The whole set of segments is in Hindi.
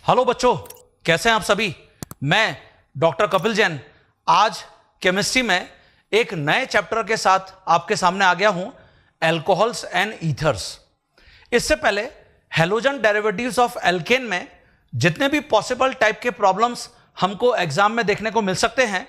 हेलो बच्चों, कैसे हैं आप सभी। मैं डॉक्टर कपिल जैन आज केमिस्ट्री में एक नए चैप्टर के साथ आपके सामने आ गया हूं, एल्कोहल्स एंड ईथर्स। इससे पहले हैलोजन डेरिवेटिव्स ऑफ एल्केन में जितने भी पॉसिबल टाइप के प्रॉब्लम्स हमको एग्जाम में देखने को मिल सकते हैं,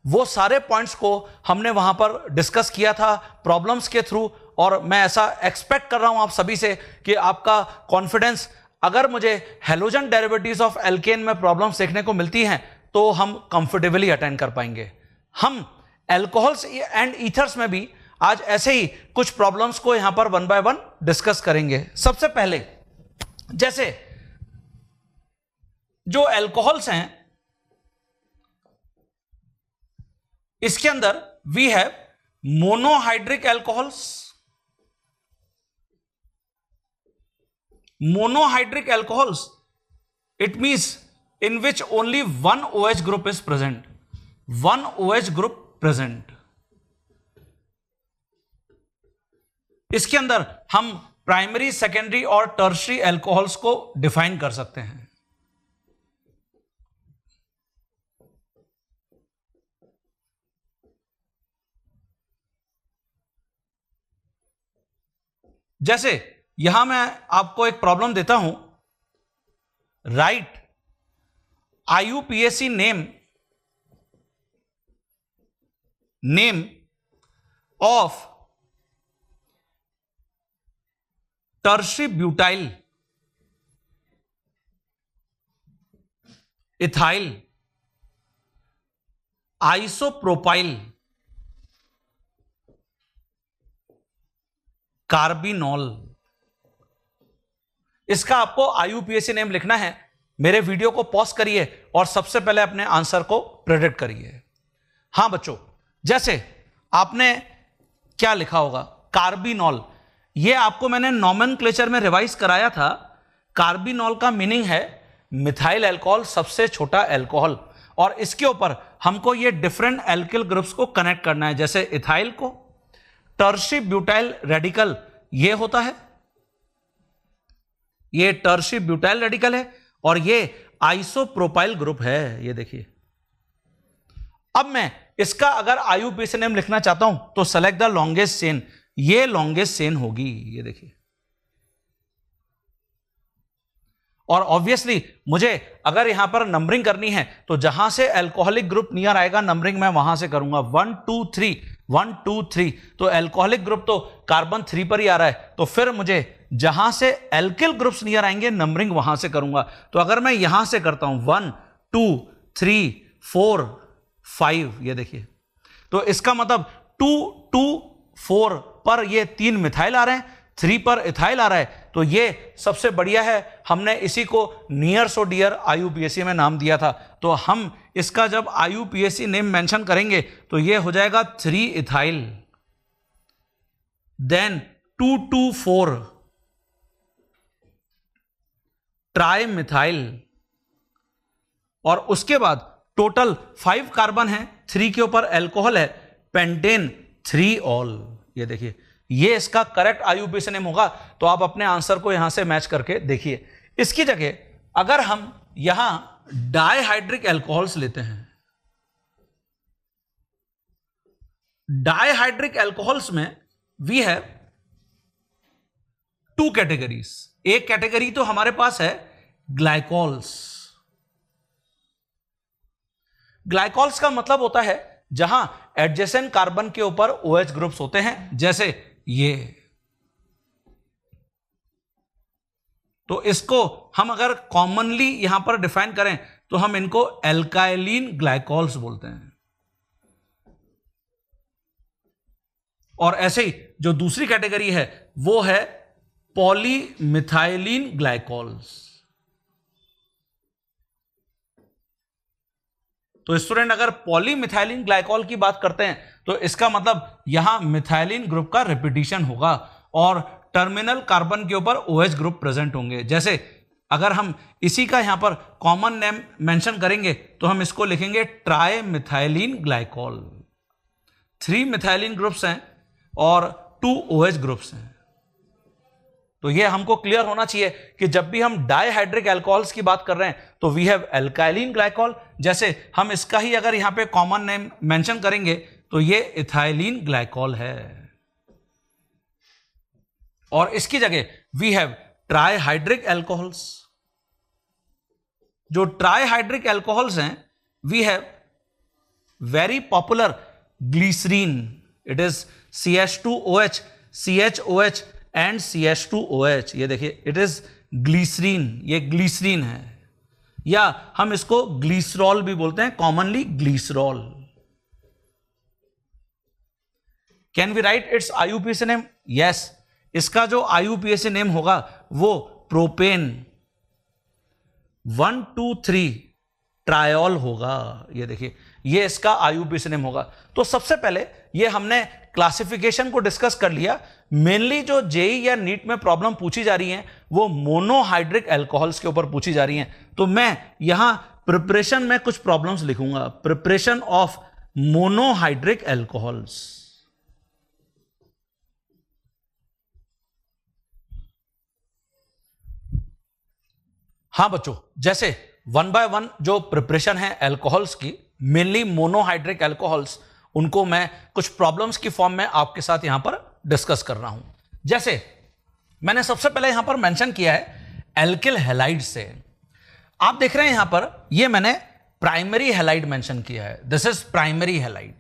वो सारे पॉइंट्स को हमने वहां पर डिस्कस किया था प्रॉब्लम्स के थ्रू। और मैं ऐसा एक्सपेक्ट कर रहा हूं आप सभी से कि आपका कॉन्फिडेंस, अगर मुझे हैलोजन डेरिवेटिव्स ऑफ एल्केन में प्रॉब्लम्स देखने को मिलती हैं तो हम कंफर्टेबली अटेंड कर पाएंगे। हम एल्कोहल्स एंड ईथर्स में भी आज ऐसे ही कुछ प्रॉब्लम्स को यहां पर वन बाय वन डिस्कस करेंगे। सबसे पहले जैसे जो एल्कोहल्स हैं, इसके अंदर we have monohydric alcohols. Monohydric alcohols, it means in which only one OH group is present. One OH group present. इसके अंदर हम प्राइमरी, सेकेंडरी और टर्शरी एल्कोहल्स को डिफाइन कर सकते हैं। जैसे यहां मैं आपको एक प्रॉब्लम देता हूं, right IUPAC name of tertiary butyl ethyl isopropyl carbinol. इसका आपको IUPAC नेम लिखना है। मेरे वीडियो को पॉज करिए और सबसे पहले अपने आंसर को प्रेडिक्ट करिए। हां बच्चों, जैसे आपने क्या लिखा होगा, कार्बिनॉल। यह आपको मैंने नॉमेनक्लेचर में रिवाइज कराया था। कार्बिनॉल का मीनिंग है मिथाइल अल्कोहल, सबसे छोटा अल्कोहल। और इसके ऊपर हमको ये डिफरेंट एल्किल ग्रुप्स को कनेक्ट करना है। जैसे इथाइल को टर्शरी ब्यूटाइल रेडिकल ये होता है, ये टर्शरी ब्यूटाइल रेडिकल है, और ये आइसोप्रोपाइल ग्रुप है। ये देखिए, अब मैं इसका अगर IUPAC नेम लिखना चाहता हूं तो सेलेक्ट द लॉन्गेस्ट चेन। ये लॉन्गेस्ट चेन होगी, ये देखिए। और ऑब्वियसली मुझे अगर यहां पर नंबरिंग करनी है तो जहां से अल्कोहलिक ग्रुप नियर आएगा नंबरिंग मैं वहां से करूंगा 1 2 3 1 2 3। तो अल्कोहलिक ग्रुप तो कार्बन 3 पर ही आ रहा है, तो फिर मुझे जहां से एल्किल ग्रुप्स नियर आएंगे नंबरिंग वहां से करूंगा। तो अगर मैं यहां से करता हूं 1 2 3 4 5, ये देखिए, तो इसका मतलब 2 2 4 पर ये 3 मिथाइल आ रहे हैं, 3 पर इथाइल आ रहा है। तो ये सबसे बढ़िया है। हमने इसी को नियर सो डियर IUPAC में नाम दिया था। तो हम इसका जब IUPAC नेम मेंशन करेंगे तो ये हो जाएगा 3 इथाइल, देन 2 2 4 ट्राई मिथाइल, और उसके बाद टोटल 5 कार्बन है, 3 के ऊपर अल्कोहल है, पेंटेन 3 ऑल। ये देखिए, ये इसका करेक्ट IUPAC नेम होगा। तो आप अपने आंसर को यहां से मैच करके देखिए। इसकी जगह अगर हम यहां डाइहाइड्रिक अल्कोहल्स लेते हैं, डाइहाइड्रिक अल्कोहल्स में वी हैव 2 कैटेगरीज। एक कैटेगरी तो हमारे पास है ग्लाइकॉल्स। ग्लाइकॉल्स का मतलब होता है जहां एडजेसेंट कार्बन के ऊपर OH ग्रुप्स होते हैं, जैसे ये। तो इसको हम अगर कॉमनली यहां पर डिफाइन करें तो हम इनको एल्काइलिन ग्लाइकॉल्स बोलते हैं। और ऐसे ही जो दूसरी कैटेगरी है वो है पॉलीमिथाइलिन ग्लाइकॉल्स। तो स्टूडेंट, अगर पॉलीमिथाइलिन ग्लाइकॉल की बात करते हैं तो इसका मतलब यहां मिथाइलिन ग्रुप का रिपीटिशन होगा और टर्मिनल कार्बन के ऊपर OH ग्रुप प्रेजेंट होंगे। जैसे अगर हम इसी का यहां पर कॉमन नेम मेंशन करेंगे तो हम इसको लिखेंगे try methylene glycol. 3 methylene groups हैं और 2 OH ग्रुप्स हैं। तो ये हमको क्लियर होना चाहिए कि जब भी हम डाइहाइड्रिक अल्कोहल्स की बात कर रहे हैं तो वी हैव एल्काइलिन ग्लाइकॉल। जैसे हम इसका ही अगर यहां पे कॉमन नेम मेंशन करेंगे तो ये इथाइलिन ग्लाइकॉल है, और इसकी जगह वी हैव ट्राइहाइड्रिक अल्कोहल्स। जो ट्राइहाइड्रिक अल्कोहल्स हैं we have very popular glycerine, it is CH2OH, CHOH and CH2OH। ये देखिए इट इज ग्लिसरीन, ये ग्लिसरीन है, या हम इसको ग्लिसरॉल भी बोलते हैं, commonly glycerol. Can we write its IUPAC नेम? यस, इसका जो IUPAC नेम होगा वो प्रोपेन 1,2,3 ट्रायल होगा। ये देखिए ये इसका IUPAC नेम होगा। तो सबसे पहले ये हमने क्लासिफिकेशन को डिस्कस कर लिया। मेनली जो जेई या नीट में प्रॉब्लम पूछी जा रही है वो मोनोहाइड्रिक अल्कोहल्स के ऊपर पूछी जा रही हैं। तो मैं यहां प्रिपरेशन में कुछ प्रॉब्लम्स लिखूंगा, प्रिपरेशन ऑफ मोनोहाइड्रिक अल्कोहल्स। हां बच्चों, जैसे वन बाय वन जो प्रिपरेशन है अल्कोहल्स की, मेनली मोनोहाइड्रिक अल्कोहल्स, उनको मैं कुछ प्रॉब्लम्स की फॉर्म में आपके साथ यहां पर डिस्कस कर रहा हूं। जैसे मैंने सबसे पहले यहां पर मेंशन किया है एल्किल हैलाइड से। आप देख रहे हैं यहां पर ये मैंने प्राइमरी हैलाइड मेंशन किया है, दिस इज प्राइमरी हैलाइड,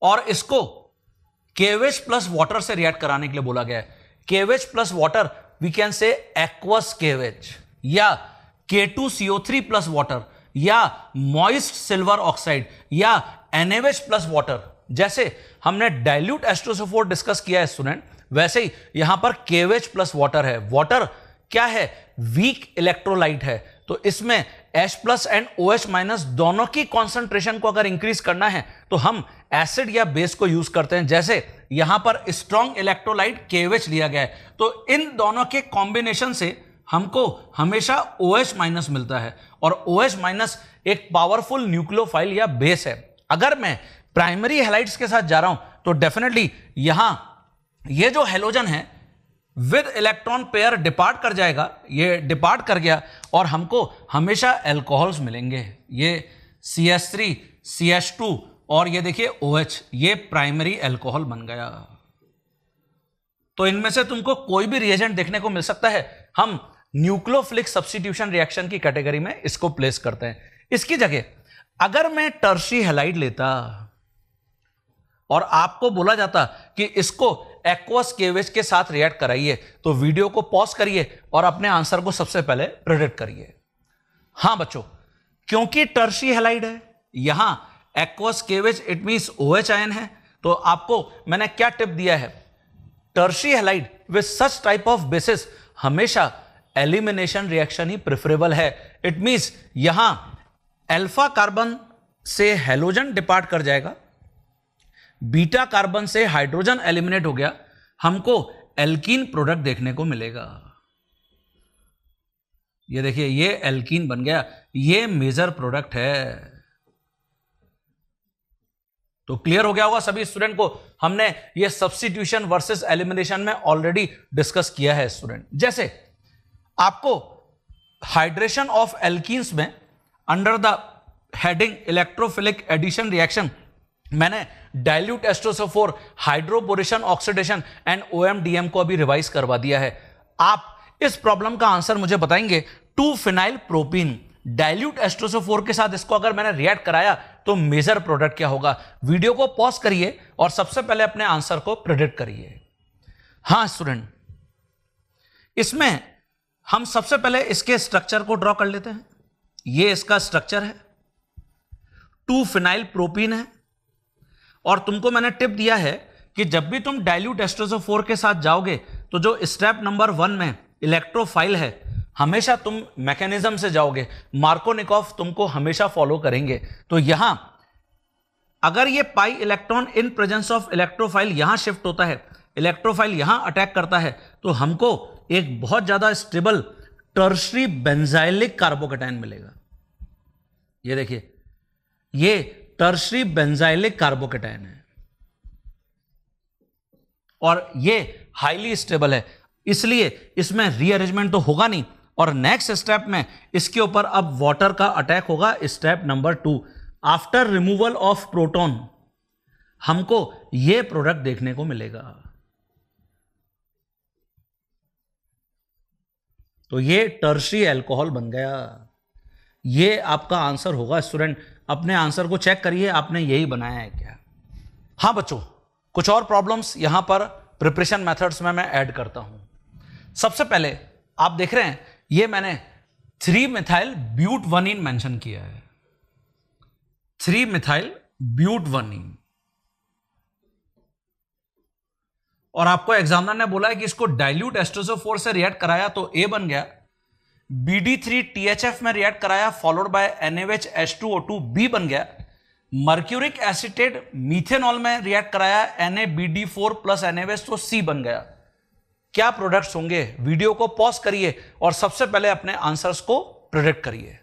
और इसको KOH प्लस वाटर से रिएक्ट कराने के लिए बोला गया है। KOH plus water we can say aqueous KOH, या K2CO3 प्लस वाटर, या मॉइस्ट सिल्वर ऑक्साइड, या NaOH प्लस वाटर। जैसे हमने डाइल्यूट H2SO4 डिस्कस किया है स्टूडेंट, वैसे ही यहां पर KOH प्लस वाटर है। वाटर क्या है? वीक इलेक्ट्रोलाइट है, तो इसमें H plus and OH minus दोनों की कॉन्सेंट्रेशन को अगर इंक्रीज करना है तो हम एसिड या बेस को यूज करते हैं। जैसे यहां पर स्ट्रॉन्ग इलेक्ट्रोलाइट KOH लिया गया है, तो इन दोनों के कॉम्बिनेशन से हमको हमेशा OH माइनस मिलता है, और OH माइनस एक पावरफुल न्यूक्लियोफाइल या बेस है। अगर मैं प्राइमरी हैलाइड्स के साथ जा रहा हूं तो डेफिनेटली यहां ये जो हेलोजन है विद इलेक्ट्रॉन पेयर डिपार्ट कर जाएगा, ये डिपार्ट कर गया, और हमको हमेशा अल्कोहल्स मिलेंगे। ये CH3, CH2 और ये देखिए OH, ये प्राइमरी अल्कोहल बन गया। तो इनमें से तुमको कोई भी रिएजेंट देखने को मिल सकता है, हम न्यूक्लियोफिलिक सब्स्टिट्यूशन रिएक्शन की कैटेगरी में इसको प्लेस करते हैं। इसकी जगह अगर मैं टर्शी हैलाइड लेता और आपको बोला जाता कि इसको एक्वस KOH के साथ रिएक्ट कराइए, तो वीडियो को पॉज करिए और अपने आंसर को सबसे पहले प्रेडिक्ट करिए। हां बच्चों, क्योंकि टर्शी हैलाइड है, यहां aqueous KOH it means OH ion है, तो आपको मैंने क्या टिप दिया है? Tertiary halide with such type of basis हमेशा एलिमिनेशन रिएक्शन ही प्रेफरेबल है। इट मींस यहां अल्फा कार्बन से हेलोजन डिपार्ट कर जाएगा, बीटा कार्बन से हाइड्रोजन एलिमिनेट हो गया, हमको एल्कीन प्रोडक्ट देखने को मिलेगा। ये देखिए ये एल्कीन बन गया, ये मेजर प्रोडक्ट है। तो क्लियर हो गया होगा सभी स्टूडेंट को, हमने ये सब्स्टिट्यूशन वर्सेस एलिमिनेशन में ऑलरेडी डिस्कस किया है स्टूडेंट। जैसे आपको हाइड्रेशन ऑफ एल्कीन्स में under the heading electrophilic addition reaction मैंने dilute H2SO4, hydroboration oxidation and OMDM को अभी रिवाइज करवा दिया है। आप इस प्रॉब्लम का आंसर मुझे बताएंगे 2-फिनाइल प्रोपीन। डाइल्यूट H2SO4 के साथ इसको अगर मैंने रिएक्ट कराया तो मेजर प्रोडक्ट क्या होगा? वीडियो को पॉज करिए और सबसे पहले अपने आंसर को प्रेडिक्ट करिए। हां स्टूडेंट, इसमें हम सबसे पहले इसके स्ट्रक्चर को ड्रॉ कर लेते हैं। ये इसका स्ट्रक्चर है, 2-फिनाइल प्रोपीन है, और तुमको मैंने टिप दिया है कि जब भी तुम डाइल्यूट H2SO4 के साथ जाओगे तो जो स्टेप नंबर 1 में इलेक्ट्रोफाइल है, हमेशा तुम मैकेनिज्म से जाओगे, मार्कोनिकॉफ तुमको हमेशा फॉलो करेंगे। तो यहां अगर ये pi electron in presence of electrophile यहां शिफ्ट होता है, इलेक्ट्रोफाइल यहां अटैक करता है, तो हमको एक बहुत ज्यादा स्टेबल टर्शरी बेंजाइलिक कार्बोकेटाइन मिलेगा। ये देखिए ये टर्शरी बेंजाइलिक कार्बोकेटाइन है, और ये हाईली स्टेबल है, इसलिए इसमें रीअरेंजमेंट तो होगा नहीं। और नेक्स्ट स्टेप में इसके ऊपर अब वाटर का अटैक होगा। Step number 2, after removal of proton हमको यह प्रोडक्ट देखने को मिलेगा। तो ये टर्शियरी अल्कोहल बन गया। ये आपका आंसर होगा। स्टूडेंट अपने आंसर को चेक करिए, आपने यही बनाया है क्या? हाँ बच्चों, कुछ और प्रॉब्लम्स यहां पर प्रिपरेशन मेथड्स में मैं ऐड करता हूं। सबसे पहले आप देख रहे हैं, ये मैंने 3 मिथाइल ब्यूटवनीन मेंशन किया है। 3 मिथाइल ब्यूटवनीन, और आपको एग्जामिनर ने बोला है कि इसको डाइल्यूट H2SO4 से रिएक्ट कराया तो A बन गया, BD3THF में रिएक्ट कराया फॉलोड बाय NaOH B बन गया, मर्क्यूरिक एसिटेट मीथेनॉल में रिएक्ट कराया NaBD4 प्लस NaOH तो C बन गया। क्या प्रोडक्ट्स होंगे? वीडियो को पॉज करिए और सबसे पहले अपने आंसर्स को प्रेडिक्ट करिए।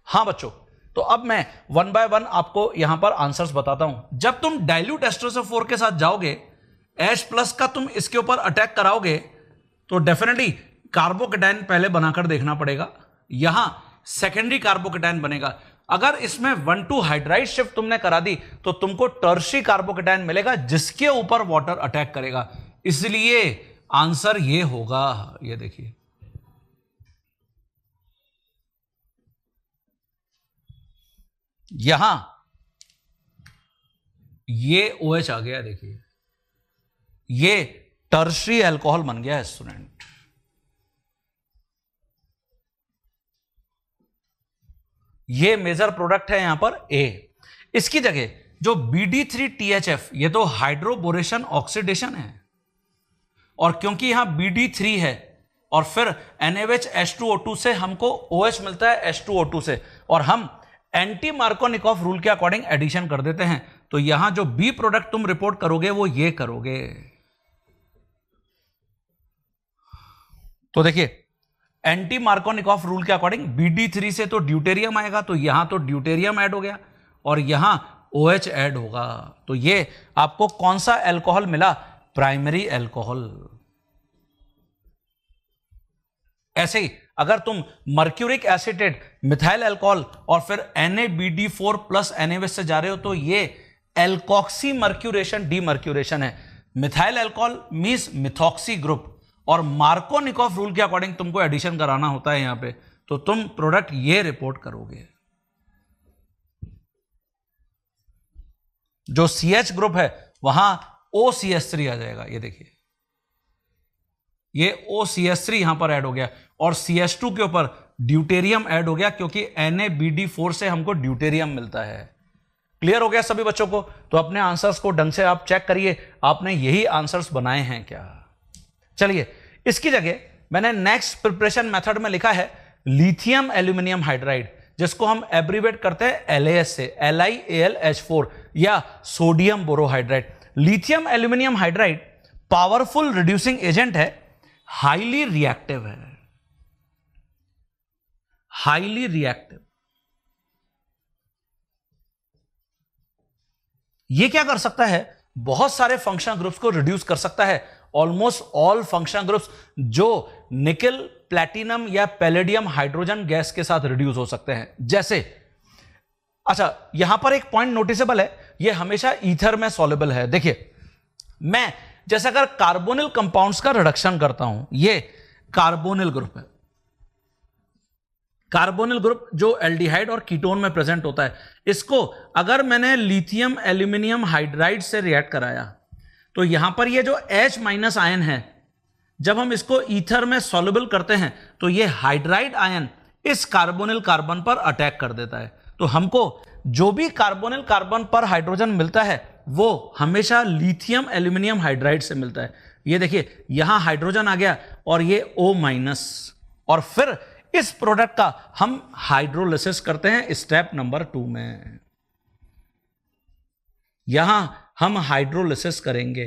हाँ बच्चों, तो अब मैं 1 बाय 1 आपको यहां पर आंसर्स बताता हूं। जब तुम डाइल्यूट H2SO4 के साथ जाओगे, H प्लस का तुम इसके ऊपर अटैक कराओगे तो डेफिनेटली कार्बोकेटाइन पहले बनाकर देखना पड़ेगा। यहां सेकेंडरी कार्बोकेटाइन बनेगा। अगर इसमें 1,2 हाइड्राइड शिफ्ट तुमने करा दी तो तुमको टर्शियरी कार्बोकेटाइन मिलेगा जिसके ऊपर वाटर अटैक करेगा। इसलिए आंसर ये होगा, ये देखिए, यहां ये OH आ गया। देखिए ये टर्शियरी अल्कोहल बन गया है स्टूडेंट। ये मेजर प्रोडक्ट है यहां पर A। इसकी जगह जो BD3THF, ये तो हाइड्रोबोरेशन ऑक्सीडेशन है, और क्योंकि यहां BD3 है और फिर NaOH H2O2 से हमको OH मिलता है H2O2 से, और हम एंटी मार्कोनिकॉफ रूल के अकॉर्डिंग एडिशन कर देते हैं, तो यहां जो B प्रोडक्ट तुम रिपोर्ट करोगे वो ये करोगे। तो देखिए एंटी मार्कोनिकॉफ रूल के अकॉर्डिंग BD3 से तो ड्यूटेरियम आएगा, तो यहां तो ड्यूटेरियम ऐड हो गया और यहां OH ऐड होगा। तो ये आपको कौन सा अल्कोहल मिला? Primary alcohol. ऐसे ही अगर तुम मर्क्यूरिक एसिटेट मिथाइल अल्कोहल और फिर NaBD4 प्लस NaOH से जा रहे हो तो ये एल्कोक्सी मर्क्यूरेशन डीमर्क्यूरेशन है। Methyl alcohol means methoxy group, और मार्कोनिकॉफ रूल के अकॉर्डिंग तुमको एडिशन कराना होता है यहां पे, तो तुम प्रोडक्ट ये रिपोर्ट करोगे। जो CH ग्रुप है वहां OCH3 आ जाएगा। ये देखिए ये OCH3 यहां पर ऐड हो गया और CH2 के ऊपर ड्यूटेरियम ऐड हो गया क्योंकि NaBD4 से हमको ड्यूटेरियम मिलता है। क्लियर हो गया सभी बच्चों को? तो अपने आंसर्स को ढंग से आप चेक करिए, आपने यही आंसर्स बनाए हैं क्या? चलिए इसकी जगह मैंने नेक्स्ट प्रिपरेशन मेथड में लिखा है लिथियम एल्यूमिनियम हाइड्राइड, जिसको हम एब्रीवेट करते हैं LAS से, LiAlH4 या sodium borohydride. Lithium aluminium hydride powerful reducing agent है, हाईली रिएक्टिव है, हाईली रिएक्टिव। ये क्या कर सकता है? बहुत सारे फंक्शनल ग्रुप्स को रिड्यूस कर सकता है। ऑलमोस्ट ऑल फंक्शनल ग्रुप्स जो निकल, प्लैटिनम या पैलेडियम हाइड्रोजन गैस के साथ रिड्यूस हो सकते हैं। जैसे, अच्छा यहां पर एक पॉइंट नोटिसेबल है, ये हमेशा ईथर में सॉल्युबल है। देखिए मैं जैसे अगर कार्बोनिल कंपाउंड्स का रिडक्शन करता हूं, ये कार्बोनिल ग्रुप है, कार्बोनिल ग्रुप जो एल्डिहाइड और कीटोन में प्रेजेंट होता है, इसको अगर मैंने लिथियम एल्यूमिनियम हाइड्राइड से रिएक्ट कराया तो यहां पर ये जो H माइनस आयन है, जब हम इसको ईथर में सॉल्युबल करते हैं तो ये हाइड्राइड आयन इस कार्बोनिल कार्बन पर अटैक कर देता है। तो हमको जो भी कार्बोनिल कार्बन पर हाइड्रोजन मिलता है वो हमेशा लिथियम एल्यूमिनियम हाइड्राइड से मिलता है। ये देखिए यहां हाइड्रोजन आ गया और ये O माइनस, और फिर इस प्रोडक्ट का हम हाइड्रोलिसिस करते हैं स्टेप नंबर 2 में। यहां हम हाइड्रोलिसिस करेंगे,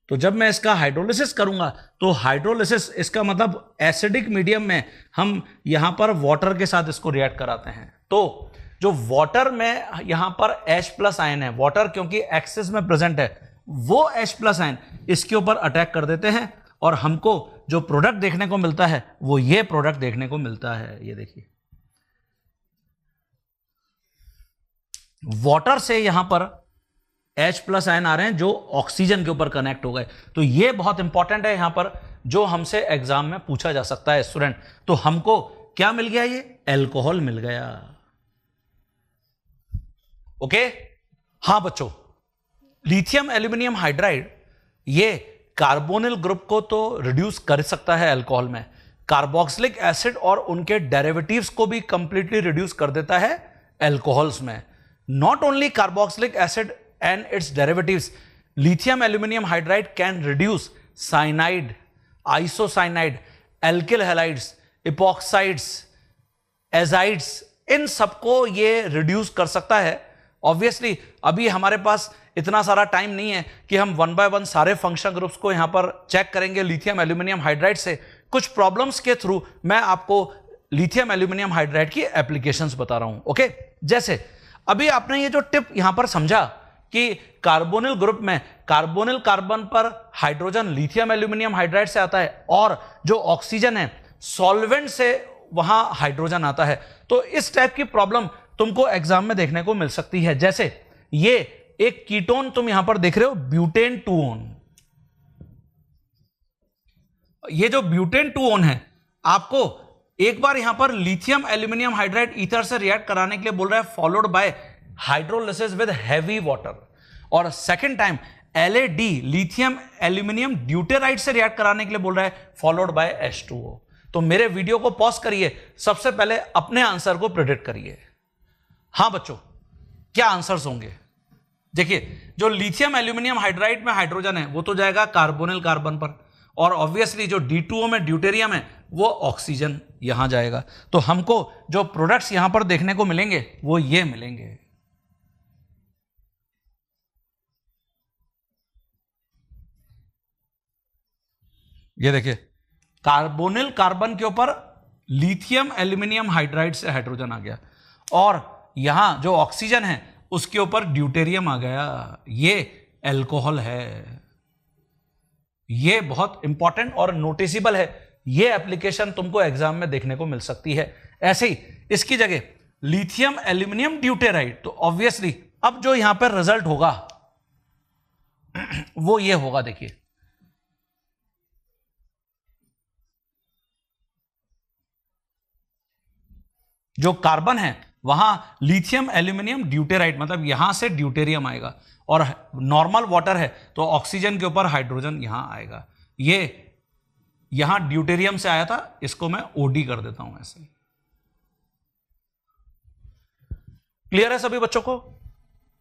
तो जब मैं इसका हाइड्रोलिसिस करूंगा तो हाइड्रोलिसिस इसका मतलब एसिडिक मीडियम में हम यहां पर वाटर के साथ इसको रिएक्ट कराते हैं। तो जो वाटर में यहां पर H प्लस आयन है, वाटर क्योंकि एक्सिस में प्रेजेंट है, वो H+ आयन इसके ऊपर अटैक कर देते हैं और हमको जो प्रोडक्ट देखने को मिलता है वो ये प्रोडक्ट देखने को मिलता है। ये देखिए, वाटर से यहां पर H+ आयन आ रहे हैं जो ऑक्सीजन के ऊपर कनेक्ट हो गए। तो ये बहुत इंपॉर्टेंट है यहां पर, जो हमसे एग्जाम में पूछा जा सकता है स्टूडेंट। तो हमको क्या मिल गया? ये अल्कोहल मिल गया। ओके, हां बच्चों, लिथियम एल्यूमिनियम हाइड्राइड ये कार्बोनिल ग्रुप को तो रिड्यूस कर सकता है अल्कोहल में, कार्बोक्सिलिक एसिड और उनके डेरिवेटिव्स को भी कंप्लीटली रिड्यूस कर देता है अल्कोहल्स में। Not only carboxylic acid and its derivatives, lithium aluminium hydride can reduce cyanide, isocyanide, alkyl halides, epoxides, azides, इन सबको ये रिड्यूस कर सकता है। ऑब्वियसली अभी हमारे पास इतना सारा टाइम नहीं है कि हम 1 बाय 1 सारे फंक्शन ग्रुप्स को यहां पर चेक करेंगे लिथियम एल्यूमिनियम हाइड्राइड से। कुछ प्रॉब्लम्स के थ्रू मैं आपको लिथियम एल्यूमिनियम हाइड्राइड की एप्लीकेशंस बता रहा हूं। ओके, जैसे अभी आपने ये जो टिप यहां पर समझा कि कार्बोनिल ग्रुप में कार्बोनिल कार्बन पर हाइड्रोजन लिथियम एल्यूमिनियम हाइड्राइड से आता है और जो ऑक्सीजन है सॉल्वेंट से वहां हाइड्रोजन आता है। तो इस टाइप की प्रॉब्लम तुमको एग्जाम में देखने को मिल सकती है। जैसे ये एक कीटोन तुम यहां पर देख रहे हो, ब्यूटेन 2-ओन। ये जो ब्यूटेन 2-ओन है, आपको एक बार यहां पर लिथियम एल्यूमिनियम हाइड्राइड ईथर से रिएक्ट कराने के लिए बोल रहा है, followed by hydrolysis with heavy water, और second time LAD lithium aluminium deuteride से रिएक्ट कराने के लिए बोल रहा है, फॉलोड बाय H2O। तो मेरे वीडियो को पॉज करिए, सबसे पहले अपने आंसर को प्रेडिक्ट करिए। हां बच्चों, क्या आंसर्स होंगे? देखिए, जो लिथियम एल्यूमिनियम हाइड्राइड में हाइड्रोजन है वो तो जाएगा कार्बोनिल कार्बन पर, और ऑब्वियसली जो D2O में ड्यूटेरियम है वो ऑक्सीजन यहां जाएगा। तो हमको जो प्रोडक्ट्स यहां पर देखने को मिलेंगे वो ये मिलेंगे। ये देखिए, कार्बोनिल कार्बन के ऊपर लिथियम एल्यूमिनियम हाइड्राइड से हाइड्रोजन आ गया, और यहां जो ऑक्सीजन है उसके ऊपर ड्यूटेरियम आ गया। ये अल्कोहल है। ये बहुत इंपॉर्टेंट और नोटिसेबल है। ये एप्लीकेशन तुमको एग्जाम में देखने को मिल सकती है। ऐसे ही इसकी जगह लिथियम एल्यूमिनियम ड्यूटेराइड, तो ऑब्वियसली अब जो यहां पर रिजल्ट होगा वो ये होगा। देखिए, जो कार्बन है वहां लिथियम एल्यूमिनियम ड्यूटेराइड, मतलब यहां से ड्यूटेरियम आएगा, और नॉर्मल वाटर है तो ऑक्सीजन के ऊपर हाइड्रोजन यहां आएगा। ये यहां ड्यूटेरियम से आया था, इसको मैं OD कर देता हूं ऐसे। क्लियर है सभी बच्चों को?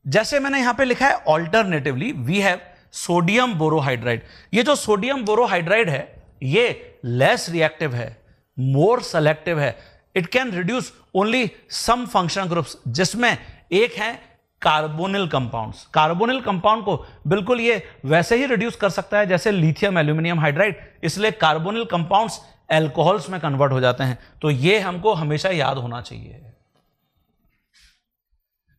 जैसे मैंने यहां पे लिखा है, alternatively we have sodium borohydride. ये जो सोडियम बोरोहाइड्राइड है ये लेस रिएक्टिव है, मोर सेलेक्टिव है। It can reduce only some functional groups, जिसमें एक है कार्बोनिल कंपाउंड्स। कार्बोनिल कंपाउंड को बिल्कुल ये वैसे ही रिड्यूस कर सकता है जैसे लिथियम एल्यूमिनियम हाइड्राइड, इसलिए कार्बोनिल कंपाउंड्स अल्कोहल्स में कन्वर्ट हो जाते हैं। तो ये हमको हमेशा याद होना चाहिए।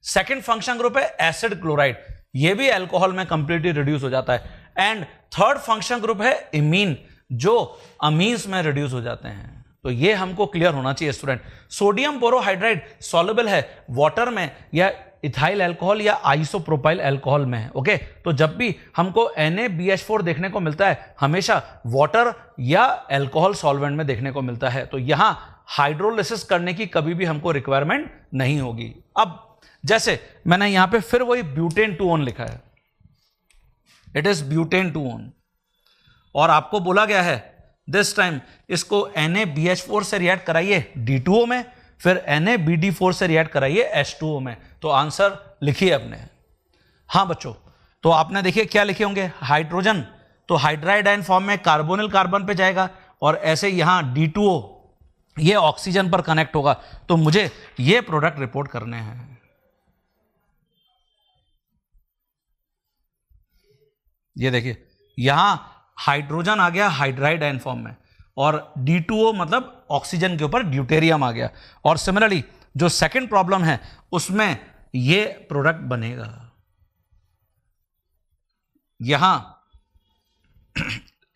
सेकंड फंक्शन ग्रुप है एसिड क्लोराइड, ये भी अल्कोहल में कंप्लीटली रिड्यूस हो जाता है। एंड थर्ड फंक्शन ग्रुप है इमीन, जो अमीन्स में रिड्यूस हो जाते हैं। तो ये हमको क्लियर होना चाहिए स्टूडेंट। सोडियम बोरोहाइड्राइड सॉल्युबल है वाटर में या इथाइल अल्कोहल या आइसोप्रोपाइल अल्कोहल में है। ओके, तो जब भी हमको NaBH4 देखने को मिलता है हमेशा वाटर या अल्कोहल सॉल्वेंट में देखने को मिलता है। तो यहां हाइड्रोलिसिस करने की कभी भी हमको रिक्वायरमेंट नहीं होगी। अब जैसे मैंने यहां पे फिर वही ब्यूटेन 2-ओन लिखा है, इट इज ब्यूटेन 2-ओन, और आपको बोला गया है दिस टाइम इसको NaBH4 से रिएक्ट कराइए D2O में, फिर NaBD4 से रिएक्ट कराइए H2O में। तो आंसर लिखिए अपने। हाँ बच्चों, तो आपने देखिए क्या लिखे होंगे, हाइड्रोजन तो हाइड्राइड आयन फॉर्म में कार्बोनिल कार्बन पे जाएगा, और ऐसे यहां D2O ये ऑक्सीजन पर कनेक्ट होगा। तो मुझे ये प्रोडक्ट रिपोर्ट करने हैं। ये देखिए, यहां हाइड्रोजन आ गया हाइड्राइड आयन फॉर्म में, और D2O मतलब ऑक्सीजन के ऊपर ड्यूटेरियम आ गया। और सिमिलरली जो सेकंड प्रॉब्लम है उसमें ये प्रोडक्ट बनेगा। यहां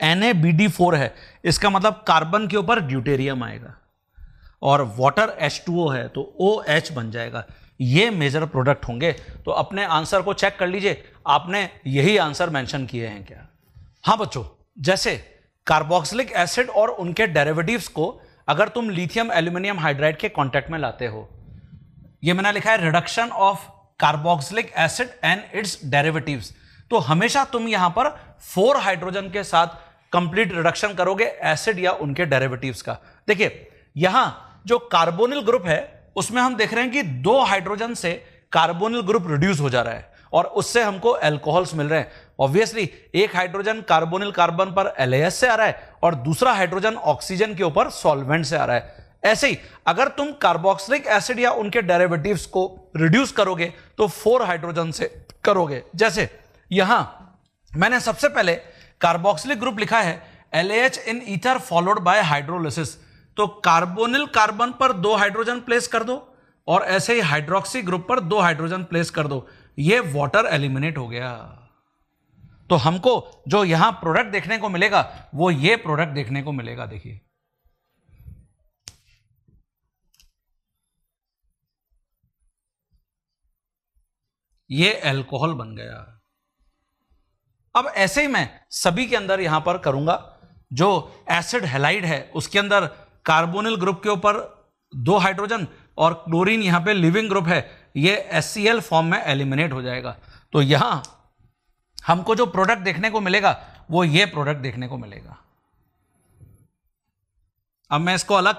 NaBD4 है, इसका मतलब कार्बन के ऊपर ड्यूटेरियम आएगा, और वाटर H2O है तो OH बन जाएगा। ये मेजर प्रोडक्ट होंगे। तो अपने आंसर को चेक कर लीजिए, आपने यही आंसर मेंशन किए हैं क्या? हाँ बच्चों, जैसे कार्बोक्सिलिक एसिड और उनके डेरिवेटिव्स को अगर तुम लिथियम एल्यूमिनियम हाइड्राइड के कांटेक्ट में लाते हो, ये मैंने लिखा है reduction of carboxylic acid and its derivatives, तो हमेशा तुम यहां पर 4 हाइड्रोजन के साथ कंप्लीट रिडक्शन करोगे एसिड या उनके डेरिवेटिव्स का। देखिए यहां जो कार्बोनिल ग्रुप है उसमें हम देख रहे हैं कि 2 हाइड्रोजन से कार्बोनिल ग्रुप रिड्यूस हो जा रहा है और उससे हमको अल्कोहल्स मिल रहे हैं। ऑब्वियसली एक हाइड्रोजन कार्बोनिल कार्बन पर LAS से आ रहा है और दूसरा हाइड्रोजन ऑक्सीजन के ऊपर सॉल्वेंट से आ रहा है। ऐसे ही अगर तुम कार्बोक्सिलिक एसिड या उनके डेरिवेटिव्स को रिड्यूस करोगे तो 4 हाइड्रोजन से करोगे। जैसे यहां मैंने सबसे पहले कार्बोक्सिलिक ग्रुप लिखा है LAH in ether followed by hydrolysis, तो कार्बोनिल कार्बन पर 2 हाइड्रोजन प्लेस कर दो और ऐसे ही हाइड्रोक्सी ग्रुप पर 2 हाइड्रोजन प्लेस कर दो, ये वाटर एलिमिनेट हो गया। तो हमको जो यहां प्रोडक्ट देखने को मिलेगा वो ये प्रोडक्ट देखने को मिलेगा। देखिए ये अल्कोहल बन गया। अब ऐसे ही मैं सभी के अंदर यहां पर करूंगा, जो एसिड हैलाइड है उसके अंदर कार्बोनिल ग्रुप के ऊपर 2 हाइड्रोजन और क्लोरीन यहां पे लिविंग ग्रुप है, ये HCl फॉर्म में एलिमिनेट हो जाएगा। तो यहां हमको जो प्रोडक्ट देखने को मिलेगा वो ये प्रोडक्ट देखने को मिलेगा। अब मैं इसको अलग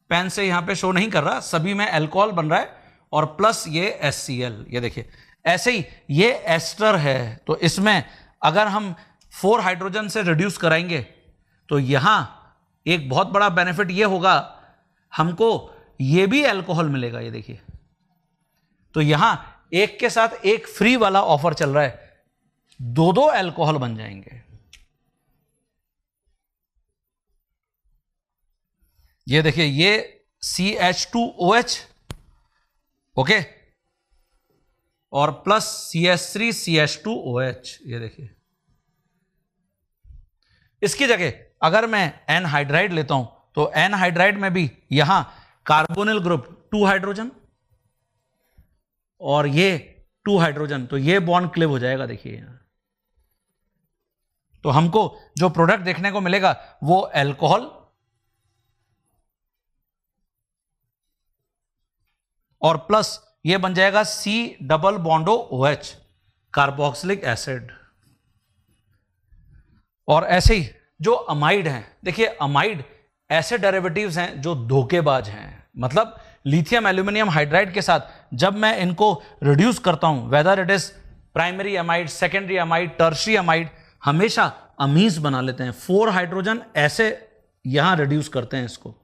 पेन से यहां पे शो नहीं कर रहा, सभी में अल्कोहल बन रहा है और प्लस ये HCl, ये देखिए। ऐसे ही ये एस्टर है, तो इसमें अगर हम 4 हाइड्रोजन से रिड्यूस कराएंगे तो यहां एक बहुत बड़ा बेनिफिट ये होगा, हमको ये भी अल्कोहल मिलेगा। ये देखिए, तो यहां एक के साथ एक फ्री वाला ऑफर चल रहा है, 2 अल्कोहल बन जाएंगे। ये देखिए, ये CH2OH, ओके, और प्लस CH3CH2OH, ये देखिए। इसकी जगह अगर मैं एनहाइड्राइड लेता हूं तो एनहाइड्राइड में भी यहां कार्बोनिल ग्रुप 2 हाइड्रोजन और ये 2 हाइड्रोजन, तो ये बॉन्ड क्लिव हो जाएगा। देखिए यहां तो हमको जो प्रोडक्ट देखने को मिलेगा वो अल्कोहल और प्लस ये बन जाएगा C double बॉन्डो OH, carboxylic acid. और ऐसे ही जो अमाइड हैं, देखिए अमाइड ऐसे डेरिवेटिव्स हैं जो धोखेबाज हैं। मतलब लिथियम एल्यूमिनियम हाइड्राइड के साथ जब मैं इनको रिड्यूस करता हूं, whether it is primary amide, secondary amide, tertiary amide, हमेशा अमीन्स बना लेते हैं। 4 हाइड्रोजन ऐसे यहां रिड्यूस करते हैं इसको।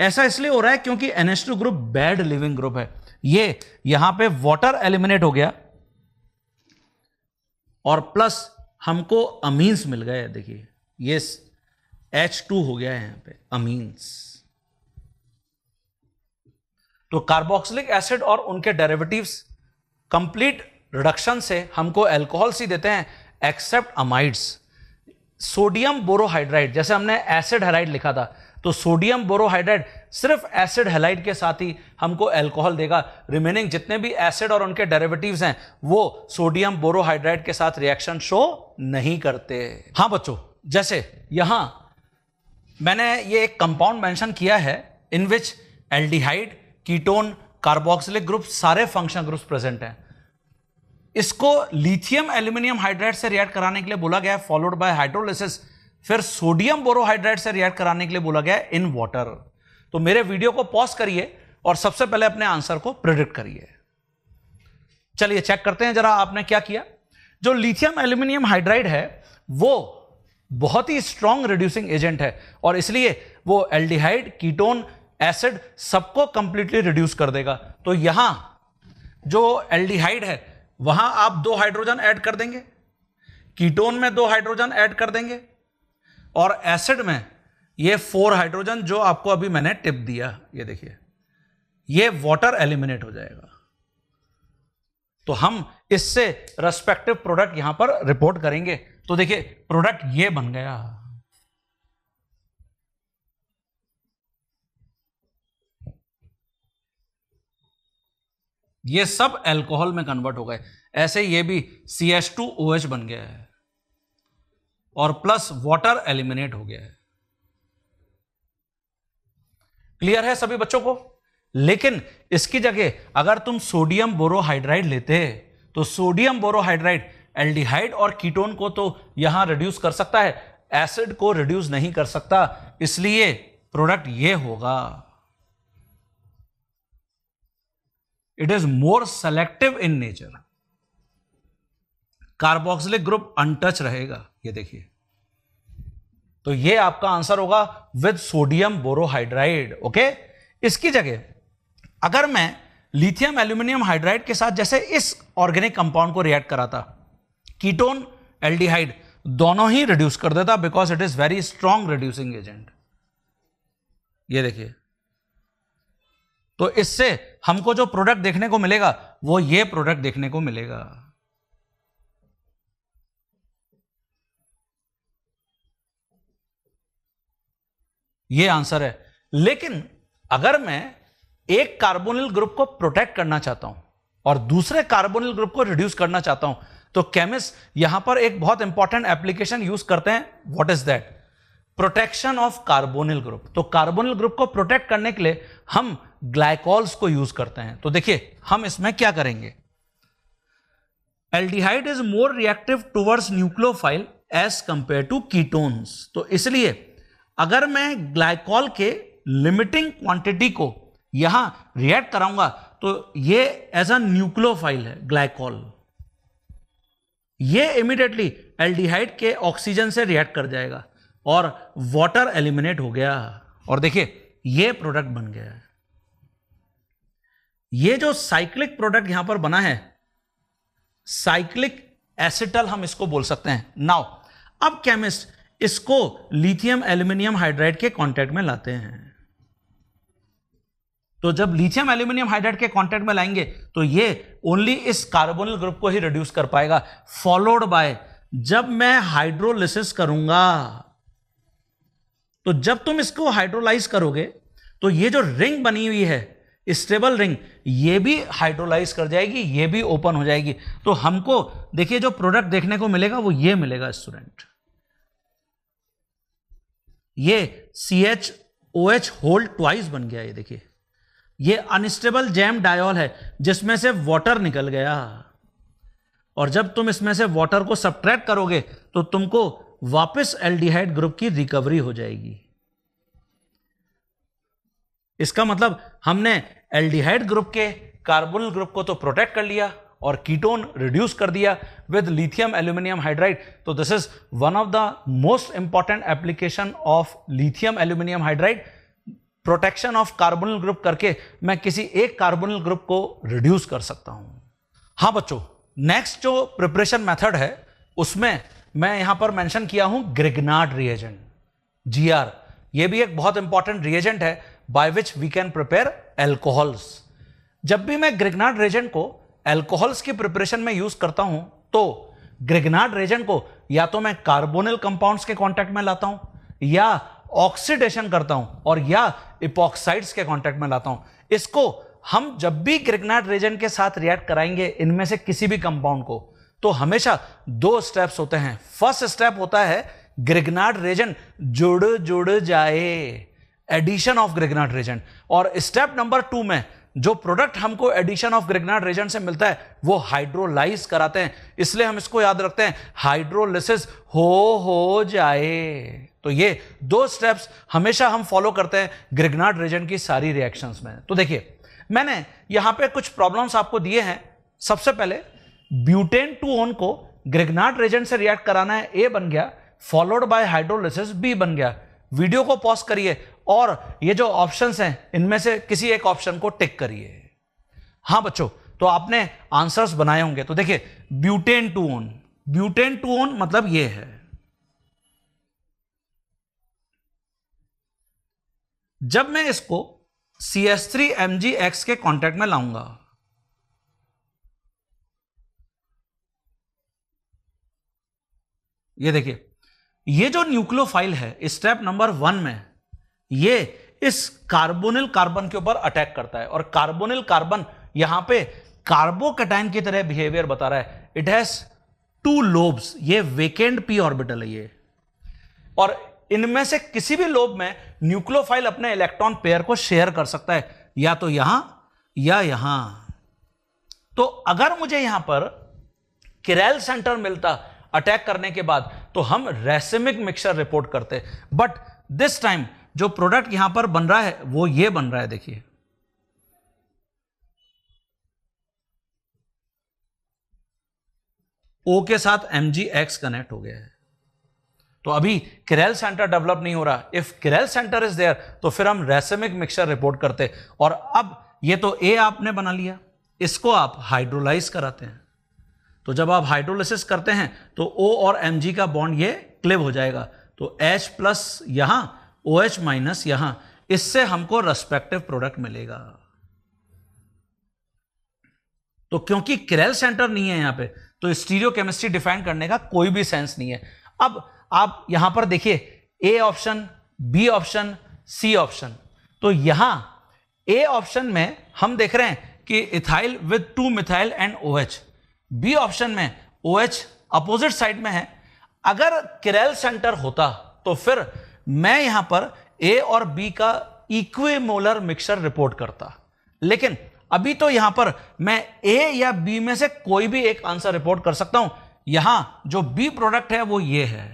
ऐसा इसलिए हो रहा है क्योंकि NH2 group bad leaving group है। ये यहां पे वाटर एलिमिनेट हो गया और प्लस हमको अमीन्स मिल गए। देखिए ये H2 हो गया है यहां पे, अमीन्स। तो कार्बोक्सिलिक एसिड और उनके डेरिवेटिव्स कंप्लीट रिडक्शन से हमको अल्कोहल्स ही देते हैं, एक्सेप्ट अमाइड्स। सोडियम बोरोहाइड्राइड, जैसे हमने एसिड हैलाइड लिखा था, तो सोडियम बोरोहाइड्राइड सिर्फ एसिड हैलाइड के साथ ही हमको अल्कोहल देगा। रिमेनिंग जितने भी एसिड और उनके डेरिवेटिव्स हैं वो सोडियम बोरोहाइड्राइड के साथ रिएक्शन शो नहीं करते। हाँ बच्चों, जैसे यहां मैंने ये एक कंपाउंड मेंशन किया है इन विच एल्डिहाइड, कीटोन, कार्बोक्सिलिक ग्रुप, सारे फंक्शनल ग्रुप्स प्रेजेंट हैं। इसको लिथियम एल्यूमिनियम हाइड्राइड से रिएक्ट कराने के लिए बोला गया है, फॉलोड बाय हाइड्रोलिसिस। फिर सोडियम बोरोहाइड्राइड से रिएक्ट कराने के लिए बोला गया है इन वाटर। तो मेरे वीडियो को पॉज करिए और सबसे पहले अपने आंसर को प्रेडिक्ट करिए। चलिए चेक करते हैं जरा आपने क्या किया। जो लिथियम एल्यूमिनियम हाइड्राइड है वो बहुत ही स्ट्रॉन्ग रिड्यूसिंग एजेंट है और इसलिए वो एल्डिहाइड, कीटोन, एसिड सबको कंप्लीटली रिड्यूस कर देगा। तो यहां जो एल्डिहाइड है वहां आप 2 हाइड्रोजन ऐड कर देंगे, कीटोन में 2 हाइड्रोजन ऐड कर देंगे और एसिड में ये 4 हाइड्रोजन जो आपको अभी मैंने टिप दिया, ये देखिए, ये वाटर एलिमिनेट हो जाएगा। तो हम इससे रेस्पेक्टिव प्रोडक्ट यहां पर रिपोर्ट करेंगे। तो देखिए प्रोडक्ट ये बन गया, ये सब अल्कोहल में कन्वर्ट हो गए। ऐसे ये भी CH2OH बन गया है और प्लस वाटर एलिमिनेट हो गया है। क्लियर है सभी बच्चों को? लेकिन इसकी जगह अगर तुम सोडियम बोरोहाइड्राइड लेते तो सोडियम बोरोहाइड्राइड एल्डिहाइड और कीटोन को तो यहां रिड्यूस कर सकता है, एसिड को रिड्यूस नहीं कर सकता, इसलिए प्रोडक्ट ये होगा। It is more selective in nature. Carboxylic group untouched रहेगा, ये देखिए। तो ये आपका आंसर होगा विद सोडियम बोरोहाइड्राइड। ओके, इसकी जगह अगर मैं लिथियम एल्यूमिनियम हाइड्राइड के साथ जैसे इस ऑर्गेनिक कंपाउंड को रिएक्ट कराता, कीटोन एल्डिहाइड दोनों ही रिड्यूस कर देता, because it is very strong reducing agent. ये देखिए, तो इससे हमको जो प्रोडक्ट देखने को मिलेगा वो ये प्रोडक्ट देखने को मिलेगा। ये आंसर है। लेकिन अगर मैं एक कार्बोनिल ग्रुप को प्रोटेक्ट करना चाहता हूं और दूसरे कार्बोनिल ग्रुप को रिड्यूस करना चाहता हूं, तो केमिस्ट यहां पर एक बहुत इंपॉर्टेंट एप्लीकेशन यूज करते हैं। What is that? Protection of carbonyl group. तो कार्बोनिल ग्रुप को प्रोटेक्ट करने के लिए हम ग्लाइकॉल्स को यूज करते हैं। तो देखिए हम इसमें क्या करेंगे, aldehyde is more reactive towards nucleophile as compare to ketones. तो इसलिए अगर मैं ग्लाइकॉल के लिमिटिंग क्वांटिटी को यहां रिएक्ट कराऊंगा तो ये एज अ न्यूक्लियोफाइल है ग्लाइकॉल, ये इमीडिएटली एल्डिहाइड के ऑक्सीजन से रिएक्ट कर जाएगा और वाटर एलिमिनेट हो गया और देखिए ये प्रोडक्ट बन गया है। ये जो साइक्लिक प्रोडक्ट यहां पर बना है, साइक्लिक एसिटल हम इसको बोल सकते हैं। नाउ अब केमिस्ट इसको लिथियम एल्यूमिनियम हाइड्राइड के कांटेक्ट में लाते हैं। तो जब लिथियम एल्यूमिनियम हाइड्राइड के कांटेक्ट में लाएंगे तो ये ओनली इस कार्बोनिल ग्रुप को ही रिड्यूस कर पाएगा, फॉलोड बाय जब मैं हाइड्रोलिसिस करूंगा, तो जब तुम इसको हाइड्रोलाइज करोगे तो ये जो रिंग बनी हुई है स्टेबल रिंग, ये भी हाइड्रोलाइज कर जाएगी, ये भी ओपन हो जाएगी। तो हमको देखिए जो प्रोडक्ट देखने को मिलेगा वो ये मिलेगा स्टूडेंट, ये CHOH होल ट्वाइस बन गया। ये देखिए ये अनस्टेबल जैम डायोल है जिसमें से वाटर निकल गया और जब तुम इसमें से वाटर को सब्ट्रैक्ट करोगे तो तुमको वापस एल्डिहाइड ग्रुप की रिकवरी हो जाएगी। इसका मतलब हमने एल्डिहाइड ग्रुप के कार्बोनिल ग्रुप को तो प्रोटेक्ट कर लिया और कीटोन रिड्यूस कर दिया विद लिथियम एल्यूमिनियम हाइड्राइड। तो this is one of the most important application of lithium aluminium hydride. Protection of carbonyl group करके मैं किसी एक कार्बोनिल ग्रुप को रिड्यूस कर सकता हूं। हाँ बच्चों, नेक्स्ट जो प्रिपरेशन मेथड है उसमें मैं यहां पर मेंशन किया हूं ग्रिग्नार्ड रिएजेंट, GR। ये भी एक बहुत इंपॉर्टेंट रिएजेंट है by which we can prepare alcohols. जब भी मैं ग्रिग्नार्ड रिएजेंट को एल्कोहल्स की प्रिपरेशन में यूज करता हूं तो ग्रिग्नार्ड रिएजेंट को या तो मैं कार्बोनिल कंपाउंड्स के कांटेक्ट में लाता हूं या ऑक्सीडेशन करता हूं और या इपॉक्साइड्स के कांटेक्ट में लाता हूं। इसको हम जब भी ग्रिग्नार्ड रिएजेंट के साथ रिएक्ट कराएंगे इनमें से किसी भी कंपाउंड को, तो हमेशा दो स्टेप्स होते हैं। फर्स्ट स्टेप होता है ग्रिग्नार्ड रिएजेंट जुड़ जाए, एडिशन ऑफ ग्रिग्नार्ड रिएजेंट, और स्टेप नंबर 2 में जो प्रोडक्ट हमको एडिशन ऑफ ग्रिग्नार्ड रिएजेंट से मिलता है वो हाइड्रोलाइज कराते हैं। इसलिए हम इसको याद रखते हैं हाइड्रोलिसिस हो जाए। तो ये दो स्टेप्स हमेशा हम फॉलो करते हैं ग्रिग्नार्ड रिएजेंट की सारी रिएक्शंस में। तो देखिए मैंने यहां पे कुछ प्रॉब्लम्स आपको दिए हैं। सबसे पहले ब्यूटेन 2-ON को ग्रिग्नार्ड रिएजेंट से रिएक्ट कराना है, A बन गया, फॉलोड बाय हाइड्रोलिसिस B बन गया। वीडियो को पॉज करिए और ये जो ऑप्शंस हैं इनमें से किसी एक ऑप्शन को टिक करिए। हां बच्चों, तो आपने आंसर्स बनाए होंगे। तो देखिए ब्यूटेन 2-ON, ब्यूटेन 2-ON मतलब ये है। जब मैं इसको CH3MgX के कांटेक्ट में लाऊंगा ये देखिए, ये जो न्यूक्लियोफाइल है स्टेप नंबर 1 में, ये इस कार्बोनिल कार्बन के ऊपर अटैक करता है और कार्बोनिल कार्बन यहां पे कार्बोकैटायन की तरह बिहेवियर बता रहा है। इट हैज 2 लोब्स, ये वेकेंट पी ऑर्बिटल है ये, और इनमें से किसी भी लोब में न्यूक्लियोफाइल अपने इलेक्ट्रॉन पेयर को शेयर कर सकता है, या तो यहां या यहां। तो अगर मुझे यहां पर किरेल सेंटर मिलता अटैक करने के बाद, तो हम रेसिमिक मिक्सचर रिपोर्ट करते, बट दिस टाइम जो प्रोडक्ट यहां पर बन रहा है वो ये बन रहा है। देखिए, O के साथ MgX कनेक्ट हो गया है, तो अभी किरेल सेंटर डेवलप नहीं हो रहा। If chiral centre is there तो फिर हम रेसिमिक मिक्सचर रिपोर्ट करते। और अब ये तो A आपने बना लिया, इसको आप हाइड्रोलाइज कराते हैं, तो जब आप हाइड्रोलिसिस करते हैं तो O और Mg का बॉन्ड ये क्लिव हो जाएगा, तो H प्लस यहां, OH माइनस यहां, इससे हमको रेस्पेक्टिव प्रोडक्ट मिलेगा। तो क्योंकि किरेल सेंटर नहीं है यहां पे, तो स्टीरियोकेमिस्ट्री डिफाइन करने का कोई भी सेंस नहीं है। अब आप यहां पर देखिए, A option, B option, C option, तो यहां ए ऑप्शन में हम देख रहे हैं कि ethyl with 2 methyl and OH, B option में OH अपोजिट साइड में है। अगर किरेल सेंटर होता तो फिर मैं यहां पर ए और बी का इक्विमोलर मिक्सचर रिपोर्ट करता, लेकिन अभी तो यहां पर मैं ए या बी में से कोई भी एक आंसर रिपोर्ट कर सकता हूं। यहां जो बी प्रोडक्ट है वो ये है,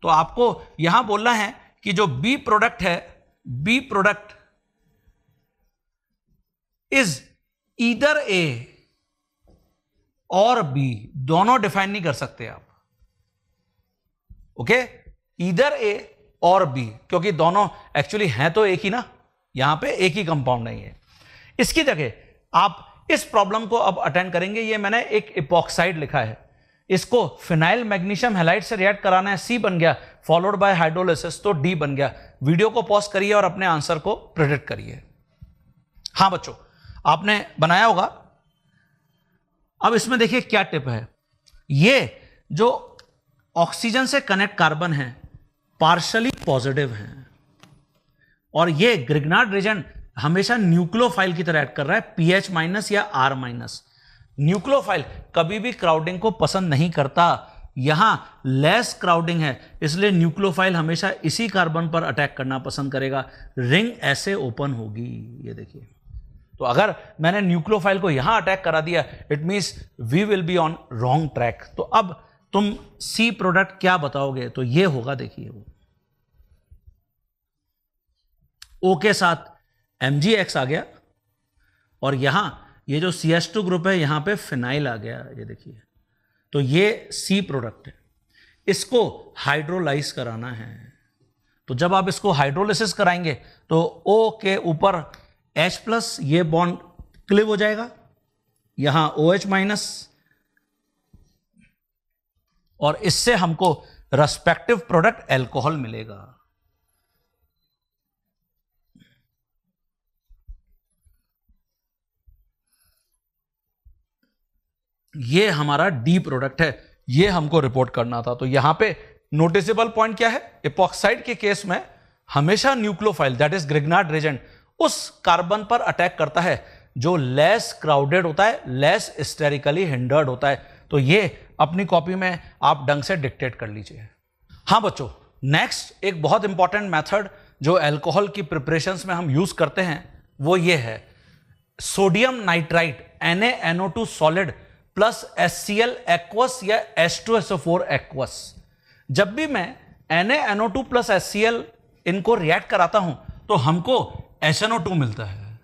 तो आपको यहां बोलना है कि जो बी प्रोडक्ट है, बी प्रोडक्ट इज ईदर ए और बी, दोनों डिफाइन नहीं कर सकते आप। ओके, ईदर ए और बी, क्योंकि दोनों एक्चुअली हैं तो एक ही ना, यहां पे एक ही कंपाउंड नहीं है। इसकी जगह आप इस प्रॉब्लम को अब अटेंड करेंगे। ये मैंने एक इपॉक्साइड लिखा है, इसको फिनाइल मैग्नीशियम हैलाइड से रिएक्ट कराना है, सी बन गया, फॉलोड बाय हाइड्रोलिसिस तो डी बन गया। वीडियो को पॉज करिए और अपने आंसर को प्रेडिक्ट करिए। हां बच्चों, आपने बनाया होगा। अब इसमें देखिए क्या टिप है, ये जो ऑक्सीजन से कनेक्ट कार्बन है पार्शली पॉजिटिव है, और ये ग्रिग्नार्ड रीजन हमेशा न्यूक्लियोफाइल की तरह एक्ट कर रहा है, पीएच माइनस या आर माइनस। न्यूक्लियोफाइल कभी भी क्राउडिंग को पसंद नहीं करता, यहां लेस क्राउडिंग है, इसलिए न्यूक्लियोफाइल हमेशा इसी कार्बन पर अटैक करना पसंद करेगा, रिंग ऐसे ओपन होगी। ये देखिए, तो अगर मैंने न्यूक्लियोफाइल को यहां अटैक करा दिया, it means we will be on wrong track. तो अब तुम सी प्रोडक्ट क्या बताओगे, तो ये होगा, देखिए वो O के साथ MgX आ गया, और यहां ये जो CH2 ग्रुप है यहां पे फिनाइल आ गया, ये देखिए, तो ये सी प्रोडक्ट है, इसको हाइड्रोलाइज कराना है। तो जब आप इसको हाइड्रोलिसिस कराएंगे तो O के ऊपर H प्लस ये बॉन्ड क्लिव हो जाएगा, यहां OH माइनस, और इससे हमको रेस्पेक्टिव प्रोडक्ट एल्कोहल मिलेगा। ये हमारा डी प्रोडक्ट है, ये हमको रिपोर्ट करना था। तो यहां पे नोटिसेबल पॉइंट क्या है, इपॉक्साइड के केस में हमेशा nucleophile that is Grignard reason उस कार्बन पर अटैक करता है जो लेस क्राउडेड होता है, लेस स्टेरिकली हिंडर्ड होता है। तो ये अपनी कॉपी में आप ढंग से डिक्टेट कर लीजिए। हां बच्चों, नेक्स्ट एक बहुत इंपॉर्टेंट मेथड जो अल्कोहल की प्रिपरेशंस में हम यूज करते हैं वो ये है sodium nitrite NaNO2 solid plus HCl aqueous या H2SO4 एक्वस। जब भी मैं NaNO2 प्लस HCl इनको रिएक्ट कराता हूं तो हमको HNO2 मिलता है,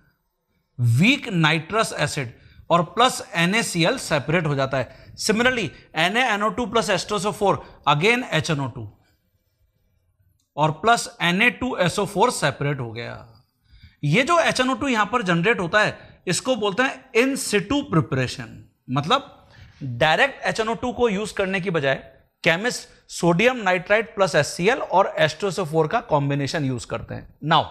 वीक नाइट्रस एसिड, और प्लस NaCl सेपरेट हो जाता है। Similarly NaNO2 plus H2SO4 again HNO2 और प्लस Na2SO4 सेपरेट हो गया। ये जो HNO2 यहां पर जनरेट होता है इसको बोलते हैं इन सिटू प्रिपरेशन, मतलब डायरेक्ट HNO2 को यूज करने की बजाय chemist sodium nitrite plus HCl और H2SO4 का कॉम्बिनेशन यूज करते हैं। नाउ